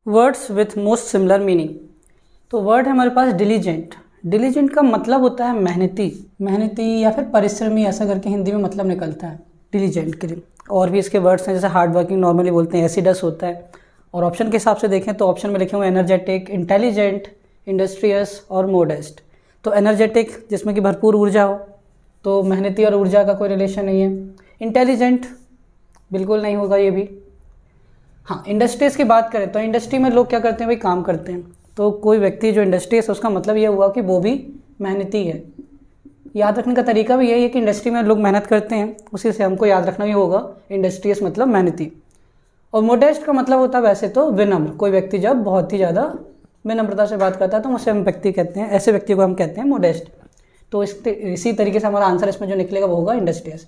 Words with most similar meaning. तो word है हमारे पास डिलीजेंट। डिलीजेंट का मतलब होता है मेहनती, मेहनती या फिर परिश्रमी, ऐसा करके हिंदी में मतलब निकलता है डिलीजेंट के लिए। और भी इसके वर्ड्स हैं, जैसे हार्ड वर्किंग नॉर्मली बोलते हैं, एसिडस होता है। और ऑप्शन के हिसाब से देखें तो ऑप्शन में लिखे हुए एनर्जेटिक, इंटेलिजेंट, इंडस्ट्रियस और मोडेस्ट। तो एनर्जेटिक जिसमें कि भरपूर ऊर्जा हो, तो मेहनती और ऊर्जा का कोई रिलेशन नहीं है। इंटेलिजेंट बिल्कुल नहीं होगा ये भी। हाँ, इंडस्ट्रीज़ की बात करें तो इंडस्ट्री में लोग क्या करते हैं भाई, काम करते हैं। तो कोई व्यक्ति जो इंडस्ट्रीज है उसका मतलब ये हुआ कि वो भी मेहनती है। याद रखने का तरीका भी यही है कि इंडस्ट्री में लोग मेहनत करते हैं, उसी से हमको याद रखना भी होगा इंडस्ट्रीज मतलब मेहनती। और मोडेस्ट का मतलब होता है वैसे तो विनम्र। कोई व्यक्ति जब बहुत ही ज़्यादा विनम्रता से बात करता है तो उसे हम व्यक्ति कहते हैं, ऐसे व्यक्ति को हम कहते हैं मोडेस्ट। तो इसी तरीके से हमारा आंसर इसमें जो निकलेगा वो होगा इंडस्ट्रीज।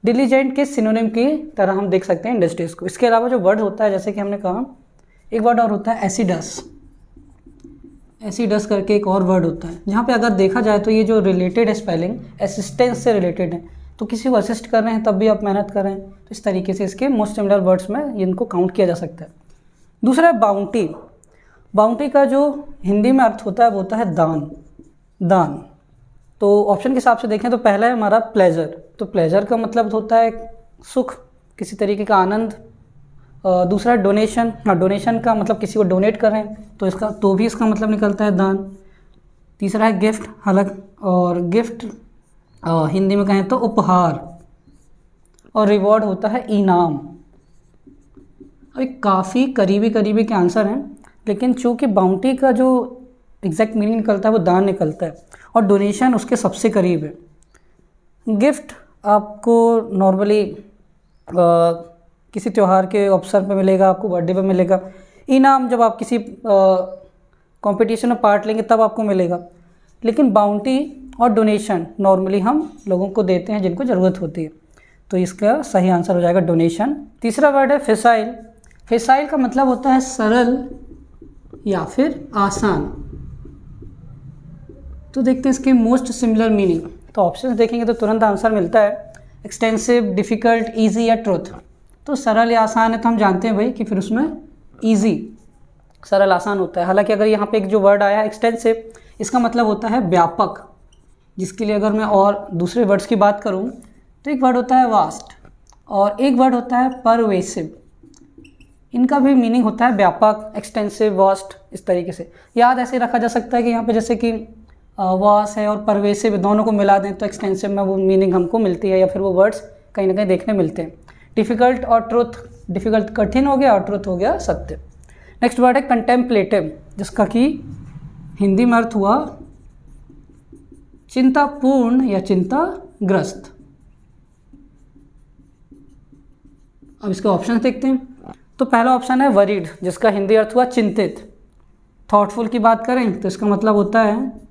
डिलीजेंट के सिनोनिम की तरह हम देख सकते हैं इंडस्ट्रीज को। इसके अलावा जो वर्ड होता है, जैसे कि हमने कहा, एक वर्ड और होता है एसिडस। एसिडस करके एक और वर्ड होता है, जहाँ पे अगर देखा जाए तो ये जो रिलेटेड है स्पेलिंग असिस्टेंस से रिलेटेड है। तो किसी को असिस्ट कर रहे हैं तब भी आप मेहनत कर रहे हैं, तो इस तरीके से इसके मोस्ट सिमिलर वर्ड्स में इनको काउंट किया जा सकता है। दूसरा है बाउंटी। बाउंटी का जो हिंदी में अर्थ होता है वो होता है दान, दान। तो ऑप्शन के हिसाब से देखें तो पहला है हमारा प्लेजर। तो प्लेजर का मतलब होता है सुख, किसी तरीके का आनंद। दूसरा डोनेशन। हाँ, डोनेशन का मतलब किसी को डोनेट कर रहे हैं तो भी इसका मतलब निकलता है दान। तीसरा है गिफ्ट, हालांकि और गिफ्ट हिंदी में कहें तो उपहार। और रिवॉर्ड होता है इनाम। अभी काफ़ी करीबी के आंसर हैं, लेकिन चूँकि बाउंटी का जो एग्जैक्ट मीनिंग निकलता है वो दान निकलता है, और डोनेशन उसके सबसे करीब है। गिफ्ट आपको नॉर्मली किसी त्यौहार के अवसर पे मिलेगा, आपको बर्थडे पे मिलेगा। इनाम जब आप किसी कंपटीशन में पार्ट लेंगे तब आपको मिलेगा। लेकिन बाउंटी और डोनेशन नॉर्मली हम लोगों को देते हैं जिनको ज़रूरत होती है, तो इसका सही आंसर हो जाएगा डोनेशन। तीसरा वर्ड है फेसाइल। फेसाइल का मतलब होता है सरल या फिर आसान। तो देखते हैं इसके मोस्ट सिमिलर मीनिंग। तो ऑप्शन देखेंगे तो तुरंत आंसर मिलता है एक्सटेंसिव, डिफ़िकल्ट, ईजी या ट्रुथ। तो सरल या आसान है तो हम जानते हैं भाई कि फिर उसमें ईजी, सरल आसान होता है। हालांकि अगर यहाँ पे एक जो वर्ड आया एक्सटेंसिव, इसका मतलब होता है व्यापक, जिसके लिए अगर मैं और दूसरे वर्ड्स की बात करूँ तो एक वर्ड होता है वास्ट और एक वर्ड होता है परवेसिव। इनका भी मीनिंग होता है व्यापक, एक्सटेंसिव, वास्ट। इस तरीके से याद ऐसे रखा जा सकता है कि यहाँ पे जैसे कि वास्ट है और परवेसिव दोनों को मिला दें तो एक्सटेंसिव में वो मीनिंग हमको मिलती है, या फिर वो वर्ड्स कहीं ना कहीं देखने मिलते हैं। डिफ़िकल्ट और ट्रुथ, डिफ़िकल्ट कठिन हो गया और ट्रुथ हो गया सत्य। नेक्स्ट वर्ड है कंटेम्पलेटिव, जिसका कि हिंदी में अर्थ हुआ चिंतापूर्ण या चिंताग्रस्त। अब इसके ऑप्शन देखते हैं। तो पहला ऑप्शन है वरीड, जिसका हिंदी अर्थ हुआ चिंतित। थॉटफुल की बात करें तो इसका मतलब होता है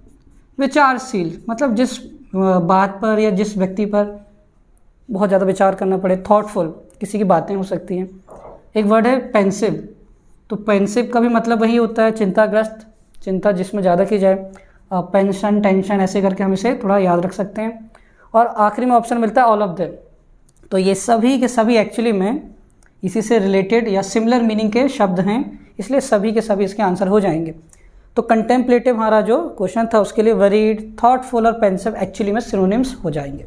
विचारशील, मतलब जिस बात पर या जिस व्यक्ति पर बहुत ज़्यादा विचार करना पड़े। थॉटफुल किसी की बातें हो सकती हैं। एक वर्ड है पेंसिव। तो पेंसिव का भी मतलब वही होता है चिंताग्रस्त, चिंता जिसमें ज़्यादा की जाए। पेंशन, टेंशन, ऐसे करके हम इसे थोड़ा याद रख सकते हैं। और आखिरी में ऑप्शन मिलता है ऑल ऑफ देम। तो ये सभी के सभी एक्चुअली में इसी से रिलेटेड या सिमिलर मीनिंग के शब्द हैं, इसलिए सभी के सभी इसके आंसर हो जाएंगे। तो कंटेम्पलेटिव हमारा जो क्वेश्चन था उसके लिए वरीड, थॉटफुल और पेंसिव एक्चुअली में सिनोनिम्स हो जाएंगे।